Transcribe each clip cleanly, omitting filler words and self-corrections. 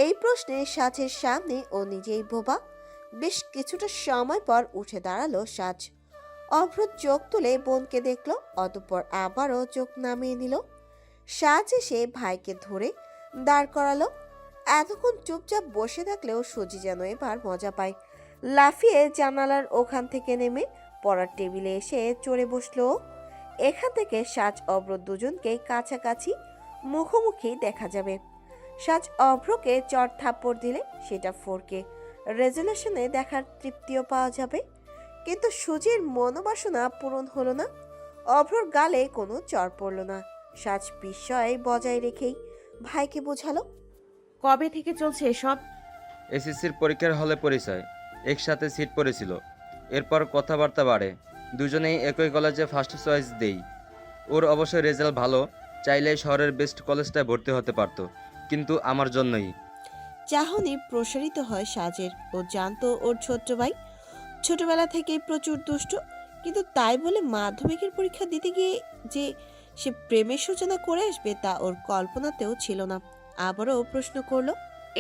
এই প্রশ্নে সাজের সামনে ও নিজেই বোবা। বেশ কিছুটা সময় পর উঠে দাঁড়ালো সাজ। অভ্র চোখ তুলে বোনকে দেখলো, অতঃপর আবারও চোখ নামিয়ে নিল। সাজ এসে ভাইকে ধরে দাঁড় করালো। এতক্ষণ চুপচাপ বসে থাকলেও সুজি যেন এবার মজা পায়। লাফিয়ে জানালার ওখান থেকে নেমে পড়ার টেবিলে এসে চড়ে বসলো ও। এখান থেকে সাজ অভ্র দুজনকেই কাছাকাছি মুখোমুখি দেখা যাবে। সাজ অভ্রকে চড় থাপ্পড় দিলে সেটা 4K রেজুলেশনে দেখার তৃপ্তিও পাওয়া যাবে। কিন্তু সুজির মনোবাসনা পূরণ হলো না। অভ্রর গালে কোনো চড় পড়ল না। সাজ বিস্ময় বজায় রেখেই ভাইকে বোঝালো, কবে থেকে চলছে এসব? এসএসসির পরীক্ষার হলে পরিচয়, একসাথে সিট পড়েছিল। এরপর কথাবার্তা বাড়ে, দুজনেই একই কলেজে ফার্স্ট চয়েস দেই। ওর অবশ্যই রেজাল্ট ভালো, চাইলেই শহরের বেস্ট কলেজটায় ভর্তি হতে পারতো, কিন্তু আমার জন্যই। চাহনি প্রসারিত হয় সাজের। ও জানতো ওর ছোট্ট ভাই ছোটবেলা থেকেই প্রচুর দুষ্ট, কিন্তু তাই বলে মাধ্যমিকের পরীক্ষা দিতে গিয়ে যে সে প্রেমের সূচনা করে আসবে তা ওর কল্পনাতেও ছিল না। আবারও প্রশ্ন করলো,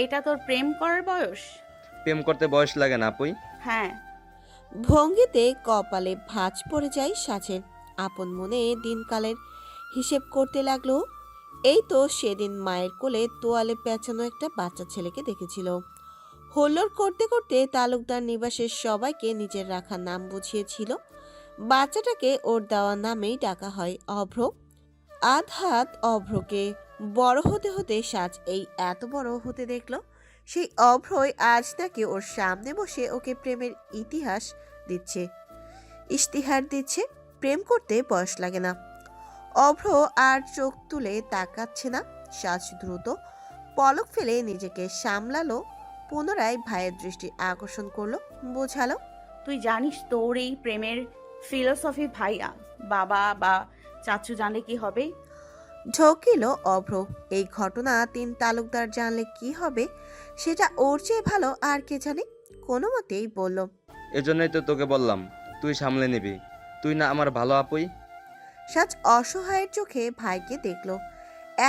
এটা তোর প্রেম করার বয়স? প্রেম করতে বয়স লাগে না আপুই। হ্যাঁ। ভঙ্গিতে কপালে ভাঁজ পড়ে যায় সাজের। আপন মনে দিনকালের হিসেব করতে লাগলো। এই তো সেদিন মায়ের কোলে তোয়ালে পেঁচানো একটা বাচ্চা ছেলেকে দেখেছিল। হল্লোর করতে করতে তালুকদার নিবাসের সবাইকে নিজের রাখা নাম বুঝিয়েছিল। বাচ্চাটাকে ওর দেওয়া নামেই ডাকা হয় অভ্র। আধাত অভ্রকে বড় হতে হতে সাজ এই এত বড় হতে দেখলো। সেই অভ্রই আজ নাকি ওর সামনে বসে ওকে প্রেমের ইশতিহার দিচ্ছে। প্রেম করতে বয়স লাগে না। অভ্র আর চোখ তুলে তাকাচ্ছে না। সাজ দ্রুত পলক ফেলে নিজেকে সামলালো। পুনরায় ভাইয়ের দৃষ্টি আকর্ষণ করলো, বোঝালো, তুই জানিস তোর এই প্রেমের ফিলোসফি ভাইয়া বাবা বা চাচু জানলে কি হবে? ঝকিল অভ্র। এই ঘটনা 3 তালুকদার জানলে কি হবে সেটা ওর চেয়ে ভালো আর কে জানে। কোনো মতেই বলল, এজন্যই তো তোকে বললাম, তুই সামলে নিবি। তুই না আমার ভালো আপুই। সাজ অসহায়ের চোখে ভাইকে দেখলো।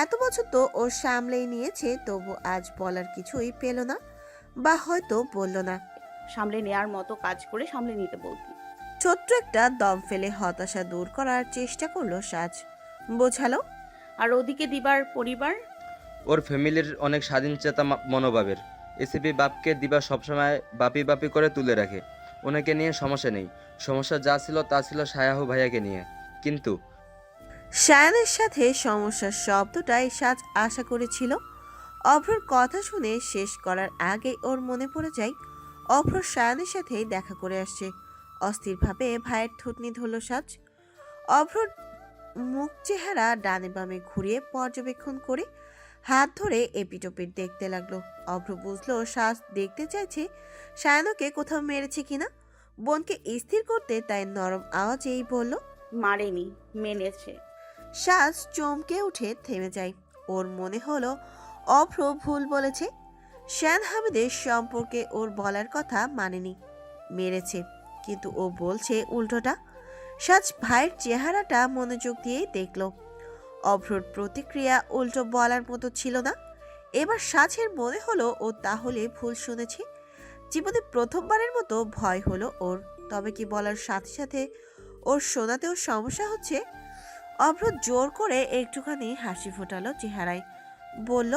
এত বছর তো ও সামলেই নিয়েছে, তবু আজ বলার কিছুই পেল না, বা হয়তো বলল না। সামলে নেয়ার মতো কাজ করে সামলে নিতে বলতি। ছোট্ট একটা দম ফেলে হতাশা দূর করার চেষ্টা করলো সাজ, বোঝালো, আর ওদিকে দিবার পরিবার? ওর ফ্যামিলির অনেক স্বাধীন চেতা মনোভাবের। এসিপি বাপকে দিবা সবসময় বাপি বাপি করে তুলে রাখে। ওনাকে নিয়ে সমস্যা নেই, সমস্যা যা ছিল তা ছিল সায়াহু ভাইয়াকে নিয়ে। কিন্তু শায়ানের সাথে সমস্যার শব্দটাই সাজ আশা করেছিল। অভ্রর কথা শুনে শেষ করার আগেই ওর মনে পড়ে যায় অভ্র শায়ানের সাথেই দেখা করে আসছে। অস্থিরভাবে ভাইয়ের থুতনি ধরল সাজ। অভ্রর মুখ চেহারা ডানে বামে ঘুরিয়ে পর্যবেক্ষণ করে হাত ধরে এপিটোপিট দেখতে লাগলো। অভ্র বুঝলো সাজ দেখতে চাইছে শায়ানকে কোথাও মেরেছে কিনা। বোনকে স্থির করতে তাই নরম আওয়াজেই বলল, মারেনি, মেনেছে। সাজ চমকে উঠে থেমে যায়। ওর মনে হলো অভ্র ভুল বলেছে। শ্যান হামিদের সম্পর্কে ওর বলার কথা মানেনি, মেরেছে। কিন্তু ও বলছে উল্টোটা। সাজ ভাইয়ের চেহারাটা মনোযোগ দিয়ে দেখল। অভ্রর প্রতিক্রিয়া উল্টো বলার মতো ছিল না। এবার সাজের মনে হলো ও তাহলে ভুল শুনেছে। জীবনে প্রথমবারের মতো ভয় হলো ওর। তবে কি বলার সাথে সাথে ওর শোনাতেও সমস্যা হচ্ছে। অভ্র জোর করে একটুখানি হাসি ফোটালো চেহারায়, বলল,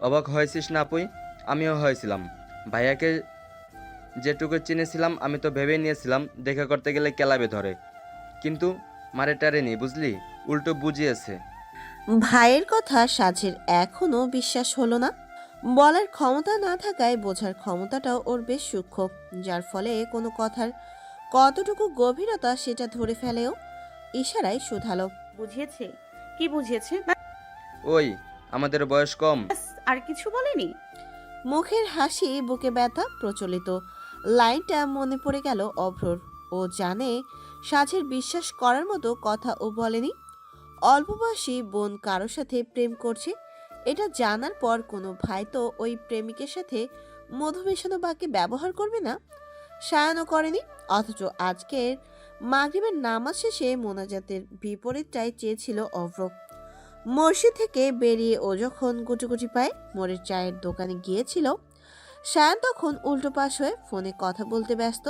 অবাক হয়েছিস না আপুই? আমিও হয়েছিলাম। ভাইয়াকে যেটুকু চিনেছিলাম আমি তো ভেবেই নিয়েছিলাম দেখা করতে গেলে কেলাবে ধরে, কিন্তু মারে টারেনি, বুঝলি, উল্টো বুঝিয়েছে। ভাইয়ের কথা সাজের এখনো বিশ্বাস হলো না। বলার ক্ষমতা না থাকায় বোঝার ক্ষমতাটাও ওর বেশ সূক্ষ্ম, যার ফলে কোনো কথার কতটুকু গভীরতা সেটা ধরে ফেলেও। ইশারায় শুধালো, বুঝিয়েছে? কি বুঝিয়েছে? ওই আমাদের বয়স কম। ব্যাস, আর কিছু বলেনি? মুখের হাসি বুকে ব্যথা প্রচলিত। লাইনটা মনে পড়ে গেল অভ্রর। ও জানে সাজের বিশ্বাস করার মতো কথা ও বলেনি। অল্প বয়সী বোন কারোর সাথে প্রেম করছে এটা জানার পর কোনো ভাই তো ওই প্রেমিকের সাথে মধু মেশানো বাক্যে ব্যবহার করবে না। সায়ানও করেনি। অথচ আজকের মাগরিবের নামাজ শেষে মোনাজাতের বিপরীতটাই চেয়েছিল অভ্র। মসজিদ থেকে বেরিয়ে ও যখন গুটি পায়ে মোড়ের চায়ের দোকানে গিয়েছিল, শায়ান তখন উল্টো পাশ হয়ে ফোনে কথা বলতে ব্যস্ত।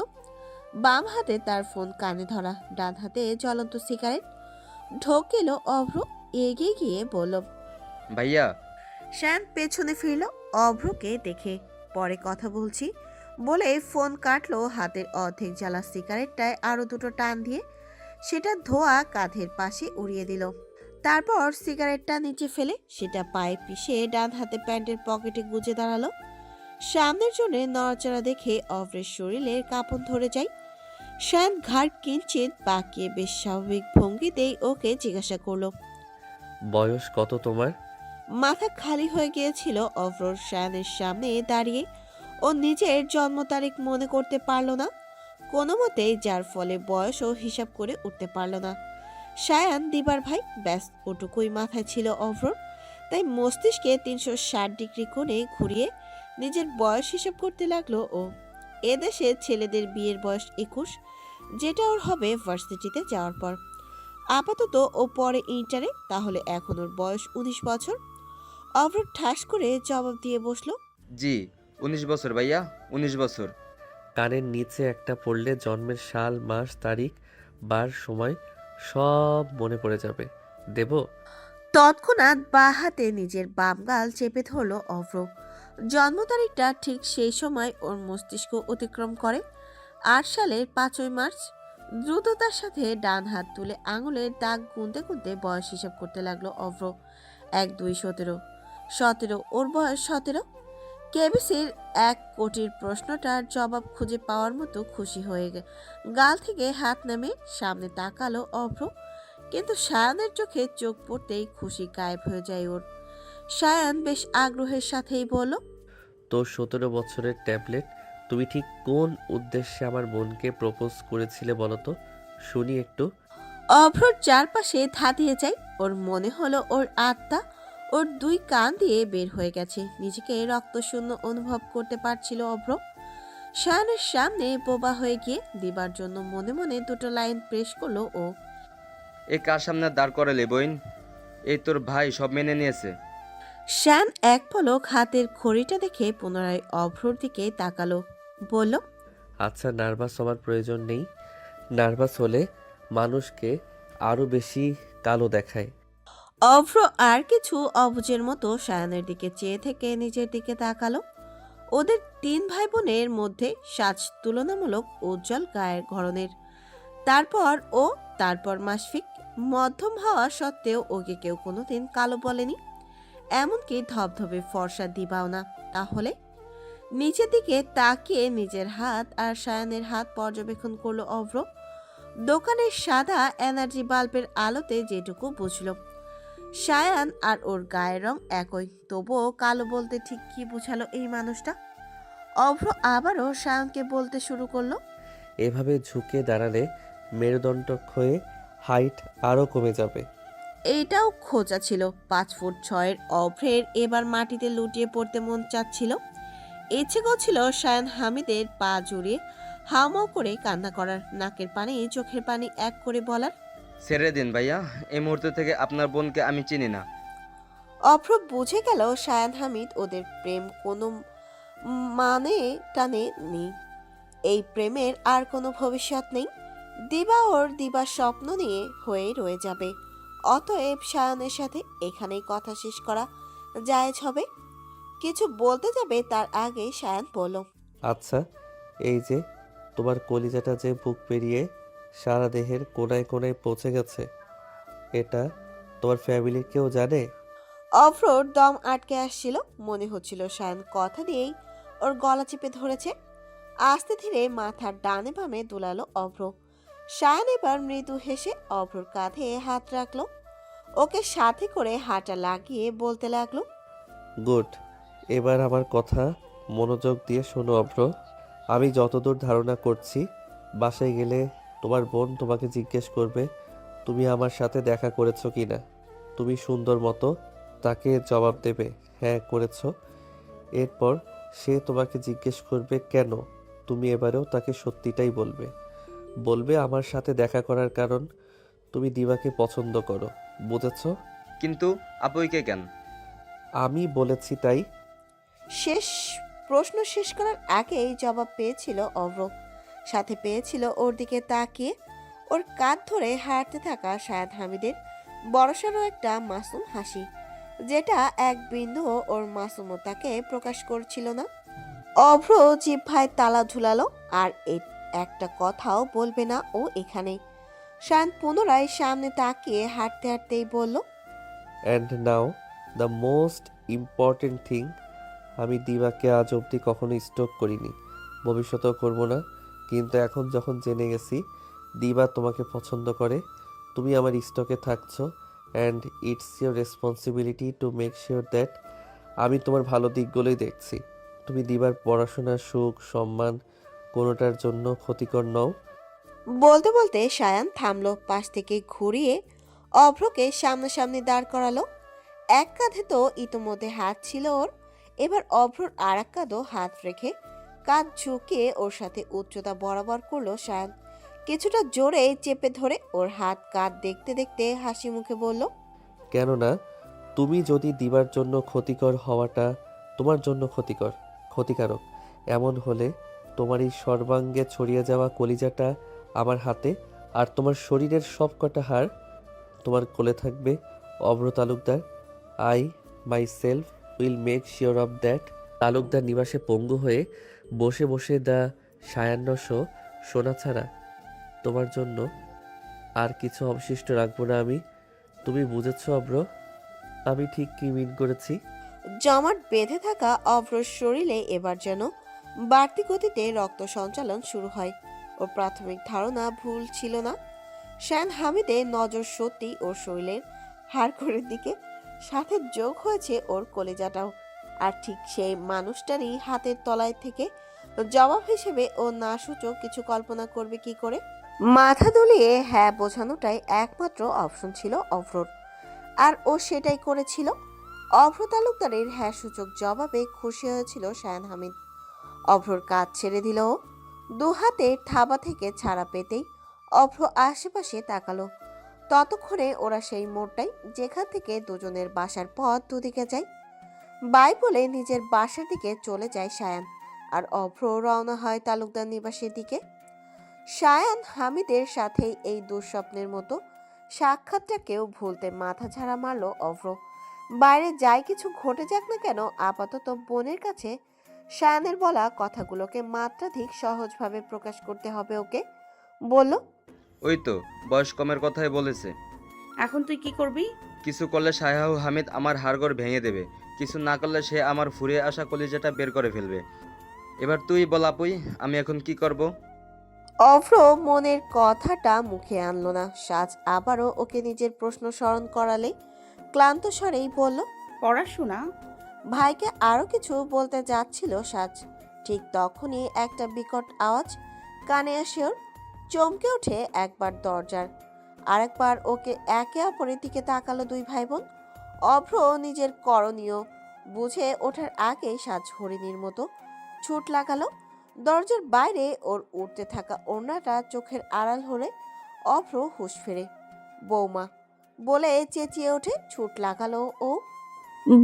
বাম হাতে তার ফোন কানে ধরা, ডান হাতে জ্বলন্ত সিগারেট। ঢোকেল অভ্র এগিয়ে গিয়ে বলল, ভাইয়া। শায়ান পেছনে ফিরল অভ্রকে দেখে। পরে কথা বলছি বলে ফোন কাটলো। হাতের অর্ধেক জ্বালা সিগারেটটায় আরো দুটো টান দিয়ে সেটা ধোয়া কাঁধের পাশে উড়িয়ে দিল। তারপর সিগারেটটা নিচে ফেলে সেটা পায়ে পিষে ডান হাতে প্যান্টের পকেটে গুজে দাঁড়ালো। সামনের জন্য নড়াচড়া দেখে অভ্রের শরীরের কাঁপন ধরে যায়। শায়ান ঘাড় কিঞ্চিত বাঁকিয়ে বেশ স্বাভাবিক ভঙ্গিতেই ওকে জিজ্ঞাসা করলো। বয়স কত তোমার? মাথা খালি হয়ে গিয়েছিল অভ্রর শায়ানের সামনে দাঁড়িয়ে। ও নিজের জন্ম তারিখ মনে করতে পারল না কোনো মতেই, যার ফলে বয়সও হিসাব করে উঠতে পারল না। শায়ান দিবার ভাই, ব্যাস ওটুকুই মাথায় ছিল অভ্রর। তাই মস্তিষ্কে 360 ডিগ্রি কোণে ঘুরিয়ে নিজের বয়স হিসাব করতে লাগলো ও। এদেশে ছেলেদের বিয়ের বয়স 21, যেটা ওর হবে ভার্সিটিতে যাওয়ার পর। আপাতত ও পরে ইন্টারে, তাহলে এখন ওর বয়স 19 বছর। অভ্র ঠাস করে জবাব দিয়ে বসলো, জি 19 বছর ভাইয়া, 19 বছর। কানের নিচে একটা পড়লে জন্মের সাল, মাস, তারিখ, বার, সময় সব মনে পড়ে যাবে। দেব? তৎক্ষণাৎ বাঁ হাতে নিজের বাম গাল চেপে ধরল অভ্র। জন্ম তারিখটা ঠিক সেই সময় ওর মস্তিষ্ক অতিক্রম করে, 8 সালের 5ই মার্চ। দ্রুততার সাথে ডান হাত তুলে আঙুলের দাগ গুনতে গুনতে বয়স হিসাব করতে লাগলো অভ্র। 1 2 17, 17, ওর বয়স 17। কেবিসির 1 কোটির প্রশ্নটার জবাব খুঁজে পাওয়ার মতো খুশি হয়ে গাল থেকে হাত নামে সামনে তাকালো অভ্র। কিন্তু শায়ানের চোখে চোখ পড়তেই খুশি গায়েব হয়ে যায় ওর। শায়ান বেশ আগ্রহের সাথেই বলল, তোর 17 বছরের ট্যাবলেট। তুমি ঠিক কোন উদ্দেশ্যে আমার বোনকে প্রপোজ করেছিলে বলো তো, শুনি একটু। অভ্রর চারপাশে ধাঁধিয়ে যায়। ওর মনে হলো ওর আত্মা ওর 2 কান দিয়ে বের হয়ে গেছে। নিজেকে রক্তশূন্য অনুভব করতে পারছিল অভ্র। শায়ানের সামনে বোবা হয়ে গিয়ে দিবার জন্য মনে মনে দুটো লাইন প্রেস করলো ও। এ কার সামনে দাঁড় করালে বইন? এই তোর ভাই সব মেনে নিয়েছে। শায়ান এক পলক হাতের ঘড়িটা দেখে পুনরায় অভ্রর দিকে তাকালো, বলল, আচ্ছা, নার্ভাস হওয়ার প্রয়োজন নেই। নার্ভাস হলে মানুষকে আরও বেশি কালো দেখায়। অভ্র আর কিছু অবুঝের মতো শায়ানের দিকে চেয়ে থেকে নিজের দিকে তাকালো। ওদের 3 ভাই বোনের মধ্যে সাজ তুলনামূলক উজ্জ্বল গায়ের গড়নের। তারপর মাসফিক মধ্যম হওয়া সত্ত্বেও ওকে কেউ কোনোদিন কালো বলেনি, এমনকি ধবধবে ফর্সা দিবাও না। তাহলে নিচের দিকে তাকিয়ে নিজের হাত আর শায়ানের হাত পর্যবেক্ষণ করলো অভ্র। দোকানের সাদা এনার্জি বাল্বের আলোতে যেটুকু বুঝল, শায়ান আর ওর গায়ের রং একই, তবুও কালো বলতে ঠিক কি বুঝালো এই মানুষটা। অভ্র আবারও শায়ানকে বলতে শুরু করলো, এভাবে ঝুঁকে দাঁড়ালে মেরুদণ্ড ক্ষয়ে হাইট আরও কমে যাবে। এইটাও খোঁজা ছিল। 5 ফুট 6 অভ্রের এবার মাটিতে লুটিয়ে পড়তে মন চাচ্ছিল। ইচ্ছে করছিল শায়ান হামিদের পা জড়িয়ে হাউমাউ করে কান্না করার, নাকের পানি চোখের পানি এক করে বলার, ছেড়ে দিন ভাইয়া, এই মুহূর্ত থেকে আপনার বোনকে আমি চিনি না। অভ্র বুঝে গেল শায়ান হামিদ ওদের প্রেম কোনো মানে টানে নেই। এই প্রেমের আর কোনো ভবিষ্যৎ নেই। দিবা ওর দিবার স্বপ্ন নিয়ে হয়ে রয়ে যাবে। অতএব শায়ানের সাথে এখানেই কথা শেষ করা জায়েজ হবে। কিছু বলতে যাবে তার আগে শায়ান বলল, আচ্ছা, এই যে তোমার কলিজাটা যে বুক পেরিয়ে সারা দেহের কোনায় কোনায় পৌঁছে গেছে, এটা তোমার ফ্যামিলির কেউ জানে? অভ্রর দম আটকে আসছিল। মনে হচ্ছিল শায়ান কথা দিয়েই ওর গলা চেপে ধরেছে। আস্তে ধীরে মাথার ডানে বামে দুলালো অভ্র। শায়ান এবার মৃদু হেসে অভ্রর কাঁধে হাত রাখলো, ওকে সাথে করে হাঁটা লাগিয়ে বলতে লাগলো, গুড। এবার আমার কথা মনোযোগ দিয়ে শোনো অভ্র। আমি যতদূর ধারণা করছি, বাসায় গেলে তোমার বোন তোমাকে জিজ্ঞেস করবে তুমি আমার সাথে দেখা করেছো কি না। তুমি সুন্দর মতো তাকে জবাব দেবে হ্যাঁ করেছো। এরপর সে তোমাকে জিজ্ঞেস করবে কেন। তুমি এবারেও তাকে সত্যিটাই বলবে। বলবে আমার সাথে দেখা করার কারণ তুমি দিবাকে পছন্দ করো। বুঝেছো? কিন্তু আপুইকে কেন? আমি বলেছি তাই। শেষ প্রশ্ন শেষ করার আগেই জবাব পেয়েছিল অভ্র, সাথে পেয়েছিল ওর দিকে তাকিয়ে ওর কাঁধ ধরে হাঁটতে থাকা শায়াদ হামিদের বড়সড় একটা মাসুম হাসি, যেটা এক বিন্দুও ওর মাসুমতাকে প্রকাশ করছিল না। অভ্র জিহ্বায় তালা ঝুলালো, আর একটা কথাও বলবে না ও এখানে। শায়ান পুনরায় সামনে তাকিয়ে হাঁটতে হাঁটতেই বলল, and now the most important thing, আমি দিবাকে আজ অবধি কখনো স্টক করিনি, ভবিষ্যতেও করব না। কিন্তু এখন যখন জেনে গেছি দিবা তোমাকে পছন্দ করে, তুমি আমার স্টকে থাকছো, and it's your responsibility to make sure that আমি তোমার ভালো দিকগুলোই দেখছি। তুমি দিবার পড়াশোনার সুখ সম্মান কোনোটার জন্য ক্ষতিকর নও। বলতে বলতে শায়ান থামলো, পাশ থেকে ঘুরিয়ে অভ্রকে সামনাসামনি দাঁড় করালো। এক কাঁধে তো ইতোমধ্যে হাত ছিল ওর, এবার অভ্রর আর এক কাঁধও হাত রেখে কাঁধ ঝুঁকিয়ে ওর সাথে উচ্চতা বরাবর করলো শায়ান। কিছুটা জোরে চেপে ধরে ওর হাত কাঁধ দেখতে দেখতে হাসি মুখে বলল, কেননা তুমি যদি দিবার জন্য ক্ষতিকর হওয়াটা তোমার জন্য ক্ষতিকারক এমন হলে তোমার এই সর্বাঙ্গে ছড়িয়ে যাওয়া কলিজাটা আমার হাতে, আর তোমার শরীরের সব কটা হাড় তোমার কোলে থাকবে। Abhra Talukdar, I myself will make sure of that. Talukdar নিবাসে পঙ্গু হয়ে বসে বসে দ্য সায়ান্ন শোনা ছাড়া তোমার জন্য আর কিছু অবশিষ্ট রাখবো না আমি। তুমি বুঝেছো অভ্র আমি ঠিক কি মিন করেছি? জমাট বেঁধে থাকা অভ্রর শরীরে এবার যেন বাড়তি গতিতে রক্ত সঞ্চালন শুরু হয়। ওর প্রাথমিক ধারণা ভুল ছিল না। শায়ান হামিদের নজর সত্যি ওর শরীরের হাড়গোড়ের দিকে, সাথে যোগ হয়েছে ওর কলেজাটাও। আর ঠিক সেই মানুষটারই হাতের তলায় থেকে জবাব হিসেবে ও না সূচক কিছু কল্পনা করবে কি করে? মাথা দুলিয়ে হ্যাঁ বোঝানোটাই একমাত্র অপশন ছিল অভ্রর, আর ও সেটাই করেছিল। অভ্র তালুকদারের হ্যাঁ সূচক জবাবে খুশি হয়েছিল শায়ান হামিদ। অভ্রর কাজ ছেড়ে দিল ও। দু হাতের থাবা থেকে ছাড়া পেতেই অভ্র আশেপাশে তাকালো। ততক্ষণে ওরা সেই মোড়টাই, যেখান থেকে দুজনের বাসার পথ দুদিকে যায়। বাই বলে নিজের বাসার দিকে চলে যায় শায়ান, আর অভ্র রওনা হয় তালুকদার নিবাসের দিকে। শায়ান হামিদের সাথে এই দুঃস্বপ্নের মতো সাক্ষাৎটাকেও ভুলতে মাথা ঝাড়া মারল অভ্র। বাইরে যাই কিছু ঘটে যাক না কেন, আপাতত বোনের কাছে শায়ানের বলা কথাগুলোকে মাত্রাধিক সহজভাবে প্রকাশ করতে হবে ওকে। বলল, ওই তো বয়স কমের কথাই বলেছে। এখন তুই কি করবি? কিছু করলে সায়াহু হামিদ আমার হাড়গোড় ভেঙে দেবে, কিছু না করলে সে আমার ফুরিয়ে আসা কলিজাটা বের করে ফেলবে। এবার তুই বল আপুই, আমি এখন কি করব? অভ্র মনের কথাটা মুখে আনলো না। সাজ আবারও ওকে নিজের প্রশ্ন স্মরণ করালে ক্লান্ত স্বরেই বলল, পড়াশোনা। ভাইকে আরো কিছু বলতে যাচ্ছিল সাজ, ঠিক তখনই একটা বিকট আওয়াজ কানে আসে ওর। চমকে ওঠে একবার দরজার, আরেকবার ওকে একে অপরের দিকে তাকালো দুই ভাই বোন। অভ্র নিজের করণীয় বুঝে ওঠার আগেই সাজ হরিণীর মতো ছুট লাগালো। দরজার বাইরে ওর উঠতে থাকা ওড়নাটা চোখের আড়াল হলে অভ্র হুঁশ ফেরে। বৌমা বলে চেঁচিয়ে ওঠে, ছুট লাগালো ও।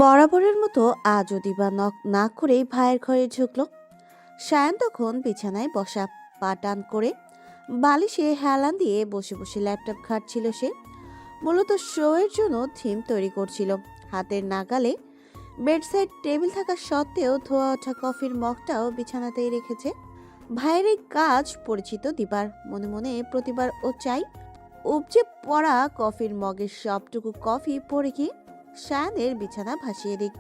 বরাবরের মতো আজও দিবা নক না করেই ভাইয়ের ঘরে ঢুকলো। সায়ান তখন বিছানায় বসা, পা টান করে বালিশে হেলান দিয়ে বসে বসে ল্যাপটপ ঘাঁটছিল সে। মূলত শোয়ের জন্য থিম তৈরি করছিল। হাতের নাগালে বেডসাইড টেবিল থাকা সত্ত্বেও ধোয়া ওঠা কফির মগটাও বিছানাতেই রেখেছে। ভাইয়ের এই কাজ পরিচিত দিবার, মনে মনে প্রতিবার ও চাই উপচে পড়া কফির মগের সবটুকু কফি পড়ে গিয়ে শায়ানের বিছানা ভাসিয়ে দিক।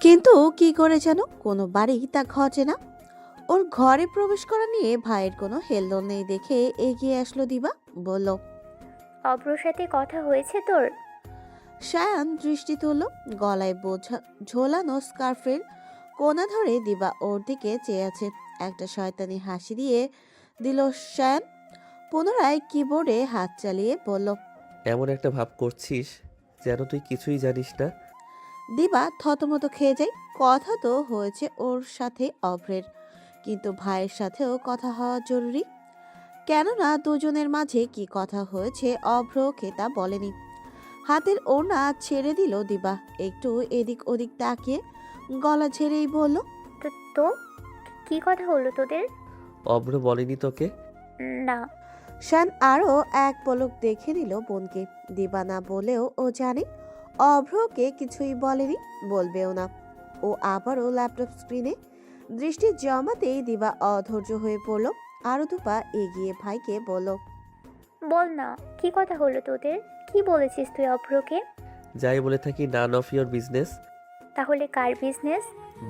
কিন্তু কি করে যেন কোনো বাড়ি তা ঘটে না। ওর ঘরে প্রবেশ করা নিয়ে ভাইয়ের কোনো হেলদোল নেই দেখে এগিয়ে আসলো দিবা, বলল, অভ্রর সাথে কথা হয়েছে তোর? শায়ান দৃষ্টি তুলল। গলায় বোঝা ঝোলানো স্কার্ফের কোনা ধরে দিবা ওর দিকে চেয়ে আছে। একটা শয়তানি হাসি দিয়ে দিল শায়ান। পুনরায় কিবোর্ডে হাত চালিয়ে বলল, এমন একটা ভাব করছিস যেন তুই কিছুই জানিস না। দিবা থতমত খেয়ে যায়। কথা তো হয়েছে ওর সাথে অভ্রের, কিন্তু ভাইয়ের সাথেও কথা হওয়া জরুরি। কেননা দুজনের মাঝে কি কথা হয়েছে অভ্র তা বলেনি। হাতের ওড়না ছেড়ে দিল দিবা। একটু এদিক ওদিক তাকিয়ে গলা ঝেড়েই বলল, তো তো কি কথা হলো তোদের? অভ্র বলেনি তোকে? না। শান আরও এক পলক দেখে নিল বোনকে। দিবা না বলেও ও জানে অভ্রকে কিছুই বলেনি, বলবেও না। ও আবারও ল্যাপটপ স্ক্রিনে দৃষ্টি জমাতেই দিবা অধৈর্য হয়ে পড়ল। আরও দুপা এগিয়ে ভাইকে বলল, বল না, কি কথা হলো তোদের? কি বলেছিস তুই অভ্রকে? যাই বলে থাকি, নান অফ ইয়োর বিজনেস। তাহলে কার বিজনেস?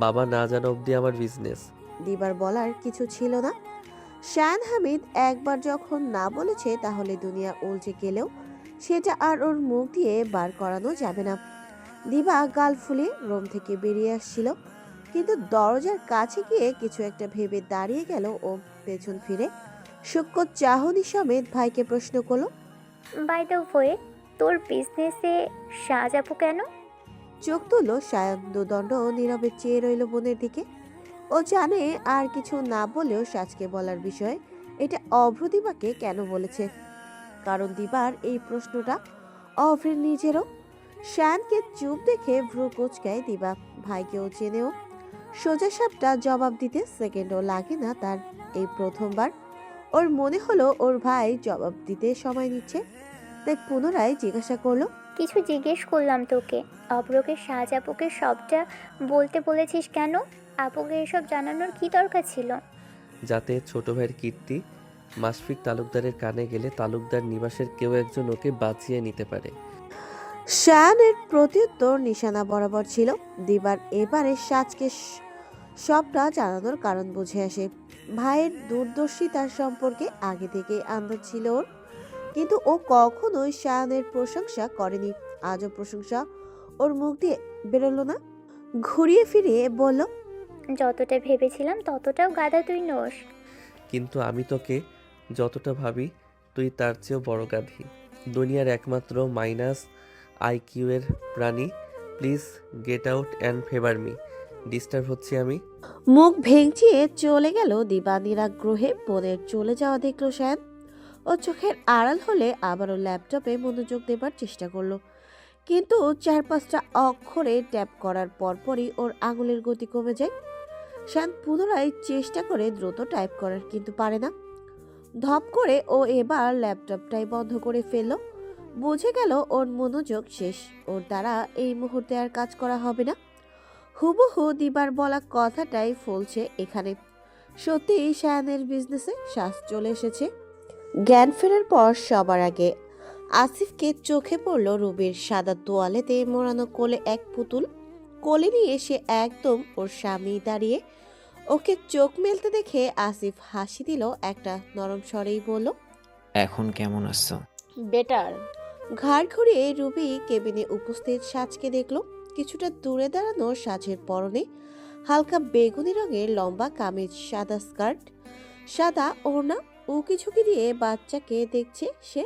বাবা না জানা অবধি আমার বিজনেস। দিবার বলার কিছু ছিল না। শান হামিদ একবার যখন না বলেছে তাহলে দুনিয়া উল্টে গেলেও সেটা আর ওর মুখ দিয়ে বার করানো যাবে না। দিবা গাল ফুলে রুম থেকে বেরিয়ে আসছিল, কিন্তু দরজার কাছে গিয়ে কিছু একটা ভেবে দাঁড়িয়ে গেল ও। পেছন ফিরে সূক্ষ্ম চাহনি সমেত ভাইকে প্রশ্ন করলো, বাই দ্য ওয়ে, তোর বিজনেসে সাজাবো কেন? চোখ তুললো সায়ন। দুদণ্ড নীরবে চেয়ে রইল বোনের দিকে। ও জানে আর কিছু না বলেও সাজকে বলার বিষয় এটা অভ্র দিবাকে কেন বলেছে, কারণ দিবার এই প্রশ্নটা অভ্রের নিজেরও। শায়ানকে চুপ দেখে ভ্রু কুচকায় দিবা। ভাইকেও চেনেও। সোজা সাপটা জবাব দিতে সেকেন্ডও লাগে না তার। এই প্রথমবার ওর মনে হলো ওর ভাই জবাব দিতে সময় নিচ্ছে, তাই পুনরায় জিজ্ঞাসা করলো, কিছু জিজ্ঞেস করলাম তোকে। অভ্রকে সাজাবোকে সবটা বলতে বলেছিস কেন? আপুকে এসব জানানোর কি দরকার ছিল? যাতে ছোট ভাইয়ের কীর্তি মাশফিক তালুকদারের কানে গেলে তালুকদার নিবাসের কেউ একজন ওকে বাঁচিয়ে নিতে পারে। শায়ানের প্রত্যুত্তর নিশানা বরাবর ছিল। দিবার এবারে সাজকে সবটা জানানোর কারণ বুঝে আসে। ভাইয়ের দূরদর্শিতার সম্পর্কে আগে থেকেই আন্দাজ ছিল ওর, কিন্তু ও কখনোই শায়ানের প্রশংসা করেনি। আজও প্রশংসা ওর মুখ দিয়ে বেরোলো না। ঘুরিয়ে ফিরিয়ে বলল, যতটা ভেবেছিলাম ততটাও গাধা তুই নোস। কিন্তু আমি তোকে যতটা ভাবি তুই তার চেয়েও বড় গাধি। দুনিয়ার একমাত্র মাইনাস আইকিউ এর প্রাণী। Please get out and favour me. Disturb হচ্ছি আমি। মুখ ভেঙচিয়ে চলে গেল দিবা নিরাগ্রহে। বোনের চলে যাওয়া দেখলো শায়ান। ও চোখের আড়াল হলে আবারও ল্যাপটপে মনোযোগ দেবার চেষ্টা করলো, কিন্তু 4-5টা অক্ষরে ট্যাপ করার পরপরই ওর আঙুলের গতি কমে যায়। শান পুনরায় চেষ্টা করে দ্রুত টাইপ করার, কিন্তু পারে না। ধপ করে ও এবার ল্যাপটপটাই বন্ধ করে ফেলল। বুঝে গেল ওর মনোযোগ শেষ, ওর দ্বারা এই মুহূর্তে আর কাজ করা হবে না। হুবহু দিবার বলা কথাটাই ফলছে এখানে। সত্যিই শায়ানের বিজনেসে শ্বাস চলে এসেছে। জ্ঞান ফেরার পর সবার আগে আসিফকে চোখে পড়ল রুবির সাদা তোয়ালেতে মোড়ানো কোলে এক পুতুল। কোলে নিয়ে সে একদম ওর সামনেই দাঁড়িয়ে। ওকে চোখ মেলতে দেখে আসিফ হাসি দিল একটা নরম স্বরেই বলল, এখন কেমন আছো? বেটার। ঘাড় ঘুরিয়ে রুবি কেবিনে উপস্থিত সাজকে দেখলো। কিছুটা দূরে দাঁড়ানো সাজের পরনে হালকা বেগুনি রঙের লম্বা কামিজ, সাদা স্কার্ট, সাদা ওড়না, উকিঝুঁকি দিয়ে বাচ্চাকে দেখছে সে।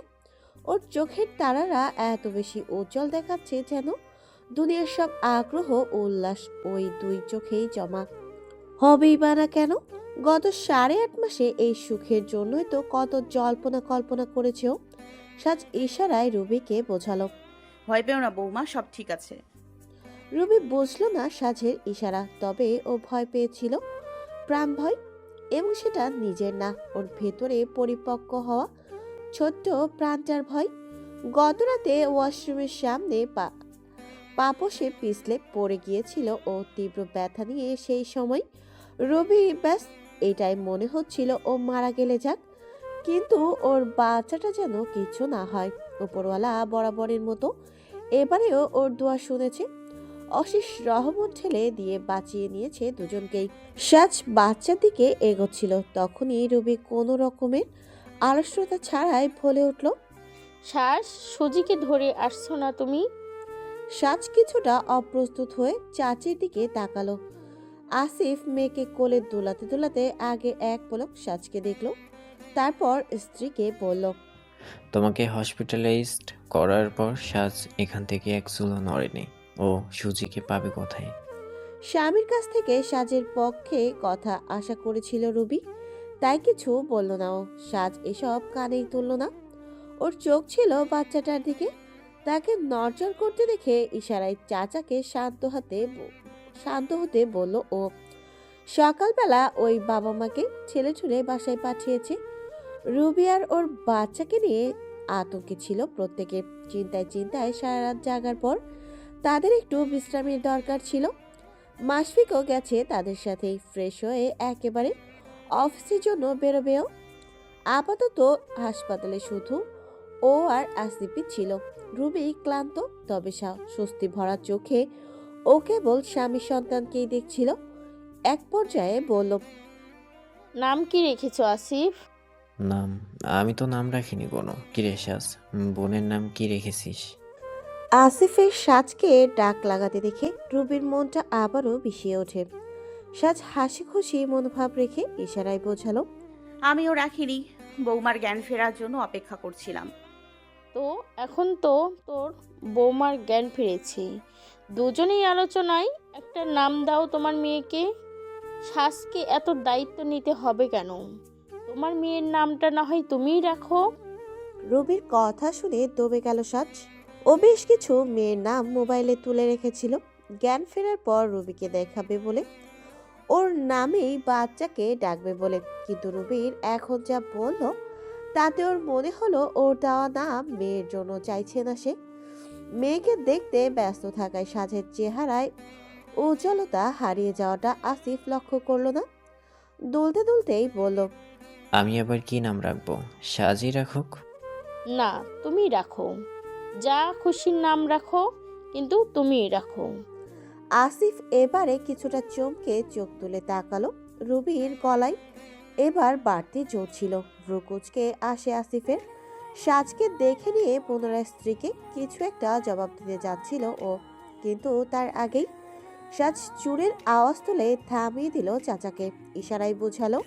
ওর চোখের তারারা এত বেশি উজ্জ্বল দেখাচ্ছে যেন দুনিয়ার সব আগ্রহ ও উল্লাস ওই দুই চোখেই জমা। হবেই বা না কেন? গত 8.5 মাসে এই সুখের জন্যই তো কত জল্পনা কল্পনা করেছে ও। সাজ ইশারায় রুবিকে বোঝালো। ভয় পেও না বৌমা, সব ঠিক আছে। রুবি বুঝলো না সাজের ইশারা, তবে ও ভয় পেয়েছিল, প্রাণ ভয়, এবং সেটা নিজের না, ওর ভেতরে পরিপক্ক হওয়া ছোট্ট প্রাণটার ভয়। গত রাতে ওয়াশরুমের সামনে পাপসে পিছলে পড়ে গিয়েছিল ও তীব্র ব্যথা নিয়ে। সেই সময় রবি ব্যাস এটাই মনে হচ্ছিল ও মারা গেলে যাক, কিন্তু ওর বাচ্চাটা যেন কিছু না হয়। উপরওয়ালা বরাবরের মতো এবারেও ওর দোয়া শুনেছে, অশেষ রহমত ঠেলে দিয়ে বাঁচিয়ে নিয়েছে দুজনকেই। সাজ বাচ্চার দিকে এগোচ্ছিল, তখনই রবি কোনো রকমের আলস্যতা ছাড়াই বলে উঠল, শ্বাস সুজিকে ধরে আসছো না তুমি? সাজ কিছুটা অপ্রস্তুত হয়ে চাচির দিকে তাকালো। আসিফ মেয়েকে কোলে দোলাতে দোলাতে আগে এক পলক সাজকে দেখলো, তারপর স্ত্রীকে বলল, তোমাকে হসপিটালাইজড করার পর সাজ এখান থেকে এক চুলো নড়েনি। ও সুজিকে পাবে কোথায়? স্বামীর কাছ থেকে সাজের পক্ষে কথা আশা করেছিল রুবি, তাই কিছু বলল না ও। সাজ এসব কানেই তুলল না। ওর চোখ ছিল বাচ্চাটার দিকে। তাকে নড়চড় করতে দেখে ইশারায় চাচাকে শান্ত হতে বলল ও। সকালবেলা ওই বাবা মাকে ছেলে ছুড়ে বাসায় পাঠিয়েছে। রুবি আর ওর বাচ্চাকে নিয়ে আতঙ্কে ছিল প্রত্যেকে। চিন্তায় চিন্তায় সারা রাত জাগার পর তাদের একটু বিশ্রামের দরকার ছিল। মাসফিকও গেছে তাদের সাথেই। ফ্রেশ হয়ে একেবারে অফিসের জন্য বেরোবেও। আপাতত হাসপাতালে শুধু ও আর আসিফি ছিল। রুবি ক্লান্ত, তবে স্বস্তি ভরা চোখে ও কেবল স্বামী সন্তানকেই দেখছিল। এক পর্যায়ে বলল, নাম কি রেখেছো আসিফ? নাম? আমি তো নাম রাখিনি কোনো। কিরে সাজ, বোনের নাম কি রেখেছিস? আসিফের সাজকে ডাক লাগাতে দেখে রুবির মনটা আবারও বিষিয়ে ওঠে। সাজ হাসি খুশি মনোভাব রেখে ইশারায় বোঝালো, আমিও রাখিনি, বৌমার জ্ঞান ফেরার জন্য অপেক্ষা করছিলাম। তো এখন তো তোর বৌমার জ্ঞান ফিরেছে, দুজনেই আলোচনায় একটা নাম দাও তোমার মেয়েকে। শ্বাসকে এত দায়িত্ব নিতে হবে কেন? তোমার মেয়ের নামটা না হয় তুমিই রাখো। রুবির কথা শুনে দমে গেল সাজ। ও বেশ কিছু মেয়ের নাম মোবাইলে তুলে রেখেছিল, জ্ঞান ফেরার পর রুবিকে দেখাবে বলে, ওর নামেই বাচ্চাকে ডাকবে বলে। কিন্তু রুবির এখন যা বলল তাতে ওর মনে হলো ওর দেওয়া নাম মেয়ের জন্য চাইছে না সে। মেয়েকে দেখতে ব্যস্ত থাকায় সাজের চেহারায় উজ্জ্বলতা হারিয়ে যাওয়াটা আসিফ লক্ষ্য করলো না। দুলতে দুলতেই বলল, আমি আবার কি নাম রাখবো? সাজই রাখুক। না, তুমি রাখো, যা খুশির নাম রাখো, কিন্তু তুমিই রাখো। আসিফ এবারে কিছুটা চমকে চোখ তুলে তাকালো রুবির গলায়। এবার বাড়তি জোর ছিল। ভ্রুকুচকে আসে আসিফের। সাজকে দেখে নিয়ে পুনরায় স্ত্রীকে কিছু একটা জবাব দিতে যাচ্ছিল ও, কিন্তু তার আগেই সাজ চুরের আওয়াজ তুলে থামিয়ে দিল চাচাকে। ইশারায় বোঝালো,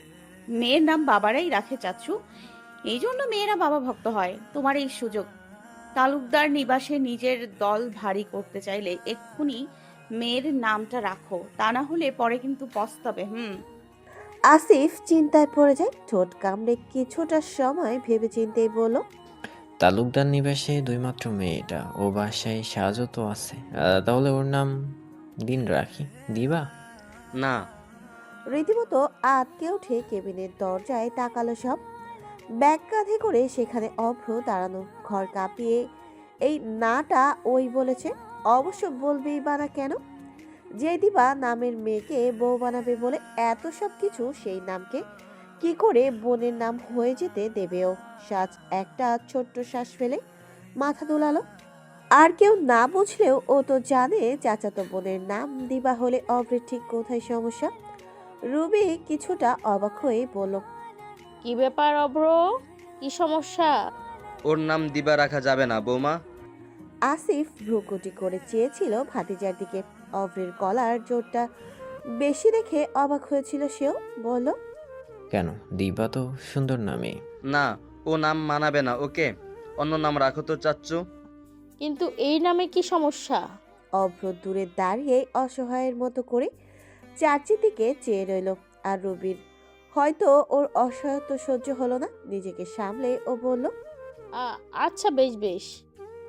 মেয়ের নাম বাবারাই রাখে চাচু, এই জন্য মেয়েরা বাবা ভক্ত হয়। তোমার এই সুযোগ, তালুকদার নিবাসে নিজের দল ভারী করতে চাইলে এক্ষুনি মেয়ের নামটা রাখো, তা না হলে পরে কিন্তু পস্তাবে। আসিফ চিন্তায় পড়ে যায়। ঠোঁট কামড়ে কিছুটা সময় ভেবে চিন্তেই বলল, তালুকদার নিবাসে দুই মাত্র মেয়েটা, ও বাসায় সাজও তো আছে। তাহলে ওর নাম দিন রাখি, দিবা? না। রীতিমতো আটকে উঠে কেবিনের দরজায় তাকালো সব। ব্যাগ কাঁধে করে সেখানে অভ্র দাঁড়ানো। ঘর কাঁপিয়ে এই নাটা ওই বলেছে, অবশ্য বলবেই বা না কেন? যে দিবা নামের মেয়েকে বউ বানাবে বলে এত সব কিছু, সেই নামকে কি করে বোনের নাম হয়ে যেতে দেবেও? সাজ একটা ছোট্ট শ্বাস ফেলে মাথা দোলালো। আর কেউ না বুঝলেও ও তো জানে চাচাতো বোনের নাম দিবা হলে অভ্রের ঠিক কোথায় সমস্যা। রুবি কিছুটা অবাক হয়ে বলল, কি ব্যাপার অভ্র, কি সমস্যা? ওর নাম দিবা রাখা যাবে না বৌমা। আসিফ ভ্রুকুটি করে চেয়েছিল ভাতিজার দিকে। অভ্রের গলার জোরটা বেশি দেখে অবাক হয়েছিল সেও। বলল, কেন? দিবা তো সুন্দর নামে। না, ও নাম মানাবে না ওকে। অন্য নাম রাখো তো চাচ্চু। কিন্তু এই নামে কি সমস্যা? অভ্র দূরে দাঁড়িয়ে অসহায়ের মতো করে চাচির দিকে চেয়ে রইল। আর রবির হয়তো ওর অসহায়ত্ব সহ্য হলো না, নিজেকে সামলে ও বলল, আচ্ছা বেশ বেশ,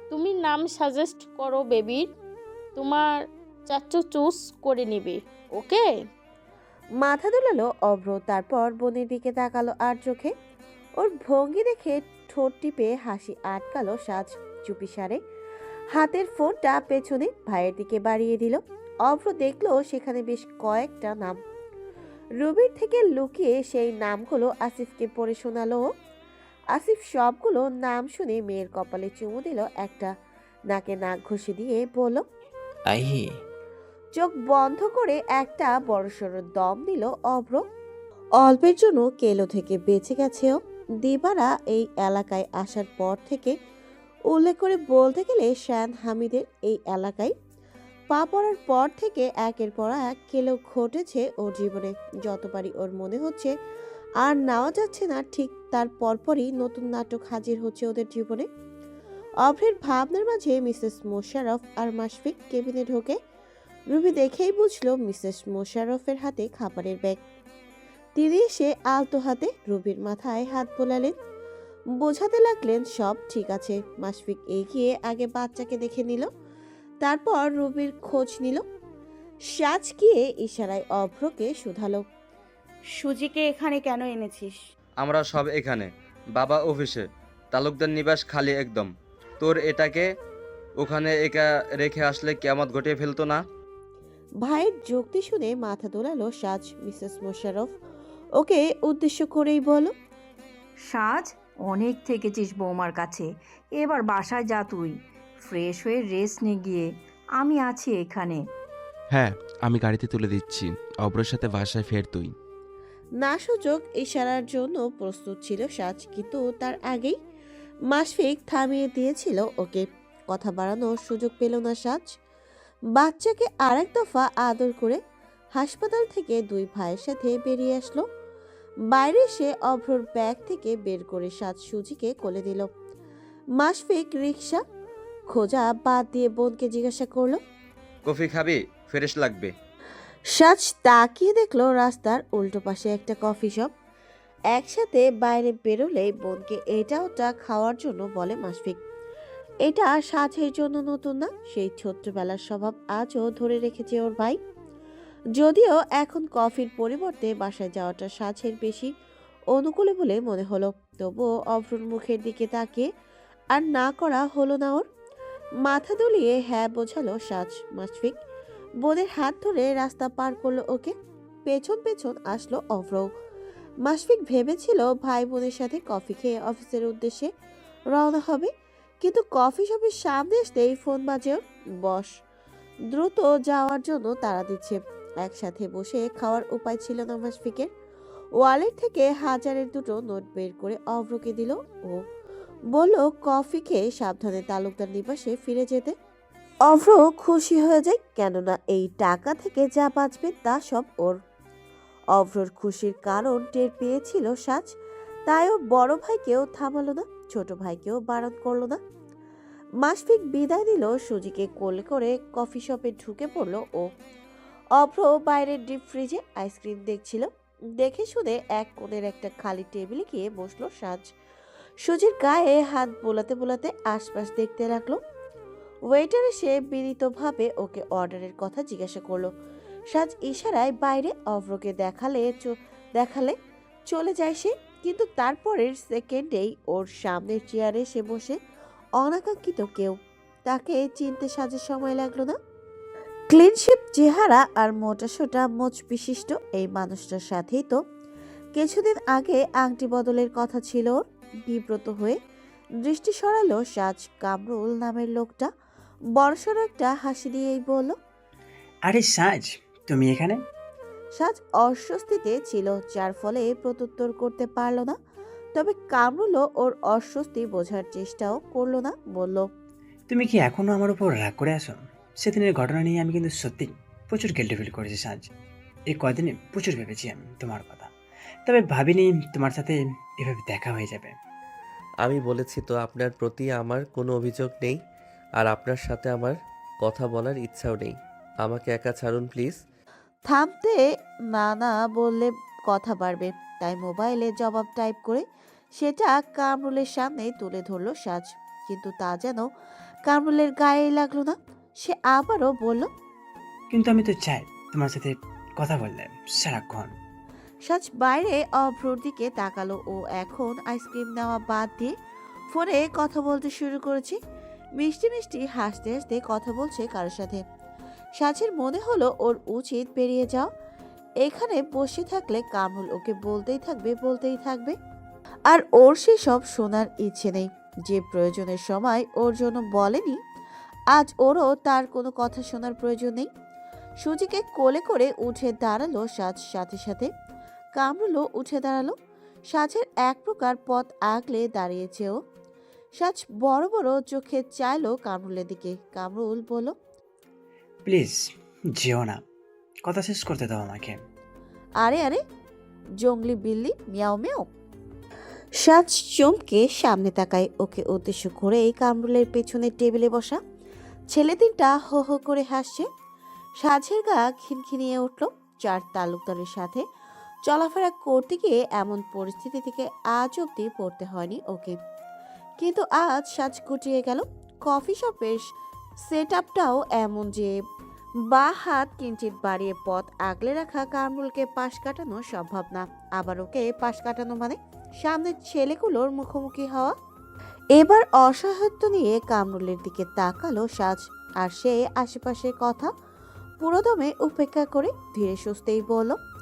তুমি নাম সাজেস্ট করো বেবির, তোমার চাচু চুজ করে নেবে, ওকে? মাথা দোলালো অভ্র। তারপর বোনের দিকে তাকালো আর চোখে। ওর ভঙ্গি দেখে ঠোঁট টিপে হাসি আটকালো সাজ। চুপিসারে হাতের ফোনটা পেছনে ভাইয়ের দিকে বাড়িয়ে দিল। অভ্র দেখলো সেখানে বেশ কয়েকটা নাম। রুবির থেকে লুকিয়ে সেই নামগুলো আসিফকে পড়ে শোনালো ও। আসিফ সবগুলো নাম শুনে মেয়ের কপালে চুমু দিল একটা, নাকে নাক ঘষে দিয়ে বলল, আইহি। চোখ বন্ধ করে একটা বড়সড় দম দিল অভ্র। অল্পের জন্য কেলো থেকে বেঁচে গেছেও। দিবারা এই এলাকায় আসার পর থেকে উল্লেখ করে বলতে গেলে শান হামিদের এই এলাকায় পা পড়ার পর থেকে একের পর এক কেলো ঘটেছে ওর জীবনে। যতবারই ওর মনে হচ্ছে আর নেওয়া যাচ্ছে না, ঠিক তার পরপরই নতুন নাটক হাজির হচ্ছে ওদের জীবনে। অভ্রের ভাবনার মাঝে মিসেস মোশাররফ আর মাশফিক কেবিনে ঢোকে। রুবি দেখেই বুঝলো মিসেস মোশাররফের হাতে খাবারের ব্যাগ। তিনি এসে আলতো হাতে রুবির মাথায় হাত বোলালেন। বোঝাতে লাগলেন সব ঠিক আছে। মাশফিক এগিয়ে আগে বাচ্চাকে দেখে নিল, তারপর রুবির খোঁজ নিল। সাজ গিয়ে ইশারায় অভ্রকে শুধালো। সুজিকে এখানে কেন এনেছিস? আমরা সব এখানে, বাবা অফিসে, তালুকদার নিবাস খালি একদম। তোর এটাকে ওখানে একা রেখে আসলে কেয়ামত ঘটিয়ে ফেলতো না? ভাইয়ের যুক্তি শুনে মাথা দোলালো সাজ। মিসেস মোশাররফ ওকে উদ্দেশ্য করেই বলো। সাজ, অনেক থেকেছিস বৌমার কাছে, এবার বাসায় যা তুই, ফ্রেশ হয়ে রেস্ট নে গিয়ে, আমি আছি এখানে। হ্যাঁ, আমি গাড়িতে তুলে দিচ্ছি, অব্রর সাথে বাসায় ফের তুই। না সুযোগ ইশারার জন্য প্রস্তুত ছিল সাজ, কিন্তু তার আগেই মাশফিক থামিয়ে দিয়েছিল ওকে। কথা বাড়ানোর সুযোগ পেল না সাজ। বাচ্চাকে আরেক দফা আদর করে হাসপাতাল থেকে দুই ভাইয়ের সাথে বেরিয়ে আসলো। বাইরে এসে অভ্রর ব্যাগ থেকে বের করে সাজ সুজিকে কোলে দিল। মাশফিক রিক্সা খোঁজা বাদ দিয়ে বোনকে জিজ্ঞাসা করলো। কফি খাবি? ফ্রেশ লাগবে। সাজ তাকিয়ে দেখলো রাস্তার উল্টো পাশে একটা কফি শপ। একসাথে বাইরে বেরোলে বোনকে এটা ওটা খাওয়ার জন্য বলে মাশফিক। এটা সাজের জন্য নতুন না, সেই ছোট্টবেলার স্বভাব আজও ধরে রেখেছে ওর ভাই। যদিও এখন কফির পরিবর্তে বাসায় যাওয়াটা সাজের বেশি অনুকূলে বলে মনে হলো, তবুও অভ্রর মুখের দিকে তাকিয়ে আর না করা হলো না ওর। মাথা দুলিয়ে হ্যাঁ বোঝালো সাজ। মাশফিক বোনের হাত ধরে রাস্তা পার করলো ওকে। পেছন পেছন আসলো অভ্র। মাশফিক ভেবেছিল ভাই বোনের সাথে কফি খেয়ে অফিসের উদ্দেশ্যে রওনা হবে, কিন্তু কফি শপের সামনে আসতেই ফোন বাজে ওর। বস দ্রুত যাওয়ার জন্য তাড়া দিচ্ছে। একসাথে বসে খাওয়ার উপায় ছিল না মাশফিকের। ওয়ালেট থেকে হাজারের দুটো নোট বের করে অভ্রকে দিল ও বলল কফি খেয়ে সাবধানে তালুকদার নিবাসে ফিরে যেতে। অভ্র খুশি হয়ে যায়, কেননা এই টাকা থেকে যা বাঁচবে তা সব ওর। অভ্রর খুশির কারণ টের পেয়েছিল সাজ, তাই ও বড় ভাইকেও থামালো না, ছোট ভাইকেও বারণ করলো না। মাশফিক বিদায় দিল, সুজিকে কোলে করে কফি শপে ঢুকে পড়লো ও। অভ্র বাইরের ডিপ ফ্রিজে আইসক্রিম দেখছিল। দেখে শুনে এক কোণের একটা খালি টেবিলে গিয়ে বসলো সাজ। সুজির গায়ে হাত বোলাতে বোলাতে আশপাশ দেখতে লাগলো। ওয়েটার এসে বিনীতভাবে ওকে অর্ডারের কথা জিজ্ঞাসা করলো। সাজ ইশারায় বাইরে অভ্রকে দেখালে চলে যায় সে, কিন্তু তারপরের সেকেন্ডেই ওর সামনের চেয়ারে এসে বসে অনাকাঙ্ক্ষিত কেউ। তাকে চিনতে সাজের সময় লাগলো না। ক্লিনশিপ চেহারা আর মোটাসোটা মোচ বিশিষ্ট এই মানুষটার সাথেই তো কিছুদিন আগে আংটি বদলের কথা ছিল ওর। বিব্রত হয়ে দৃষ্টি সরালো সাজ। কামরুল নামের লোকটা বড়সড় একটা হাসি দিয়েই বলল, আরে সাজ, তুমি এখানে? সাজ অস্বস্তিতে ছিল, যার ফলে প্রত্যুত্তর করতে পারল না। তবে কামরুলও ওর অস্বস্তি বোঝার চেষ্টাও করলো না, বলল, তুমি কি এখনো আমার উপর রাগ করে আসো? সেদিনের ঘটনা নিয়ে আমি কিন্তু সত্যি প্রচুর গিল্টি ফিল করেছি সাজ। এই কদিনে প্রচুর ভেবেছি আমি তোমার কথা, তবে ভাবিনি তোমার সাথে এভাবে দেখা হয়ে যাবে। আমি বলেছি তো আপনার প্রতি আমার কোনো অভিযোগ নেই, আর আপনার সাথে আমার কথা বলার ইচ্ছাও নেই। আমাকে একা ছাড়ুন প্লিজ। থামতে না বললে কথা বাড়বে, তাই মোবাইলে জবাব টাইপ করে সেটা কামরুলের সামনে তুলে ধরলো সাজ। কিন্তু তা যেন কামরুলের গায়ে লাগলো না। সে আবারও বলল, কিন্তু আমি তো চাই তোমার সাথে কথা বললে সারাক্ষণ। সাজ বাইরে অভ্রর দিকে তাকালো। ও এখন আইসক্রিম নেওয়া বাদ দিয়ে ফোনে কথা বলতে শুরু করেছে। মিষ্টি মিষ্টি হাসতে হাসতে কথা বলছে কারোর সাথে। সাজের মনে হলো ওর উচিত বেরিয়ে যাও। এখানে বসে থাকলে কামরুল ওকে বলতেই থাকবে, আর ওর সেসব শোনার ইচ্ছে নেই। যে প্রয়োজনের সময় ওর জন্য বলেনি, আজ ওরও তার কোনো কথা শোনার প্রয়োজন নেই। সুজিকে কোলে করে উঠে দাঁড়ালো সাজ, সাথে সাথে কামরুলও উঠে দাঁড়ালো। সাজের এক প্রকার পথ আগলে দাঁড়িয়েছে ও। সাজ বড় বড় চোখে চাইলো কামরুলের দিকে। কামরুল বলল, প্লিজ যেও না, কথা শেষ করতে দাও আমাকে। আরে আরে জঙ্গলি বিল্লি, মিয়াও মিয়াও। সাজ চমকে সামনে তাকায়। ওকে উদ্দেশ্য করে কামরুলের পেছনের টেবিলে বসা ছেলে তিনটা হো হো করে হাসছে। সাজের গা খিনখিনিয়ে উঠল। চার তালুকদারের সাথে চলাফেরা করতে গিয়ে এমন পরিস্থিতি থেকে আজ অব্দি পড়তে হয়নি ওকে। কিন্তু আজ সাজ গুটিয়ে গেল। কফি শপের সেট আপটাও এমন যে বা হাত কিঞ্চিত বাড়িয়ে পথ আগলে রাখা কামরুলকে পাশ কাটানো সম্ভব না। আবার ওকে পাশ কাটানো মানে সামনের ছেলেগুলোর মুখোমুখি হওয়া। এবার অসহায়ত্ব নিয়ে কামরুলের দিকে তাকালো সাজ, আর সে আশেপাশের কথা পুরোদমে উপেক্ষা করে ধীরে সুস্থেই বলল,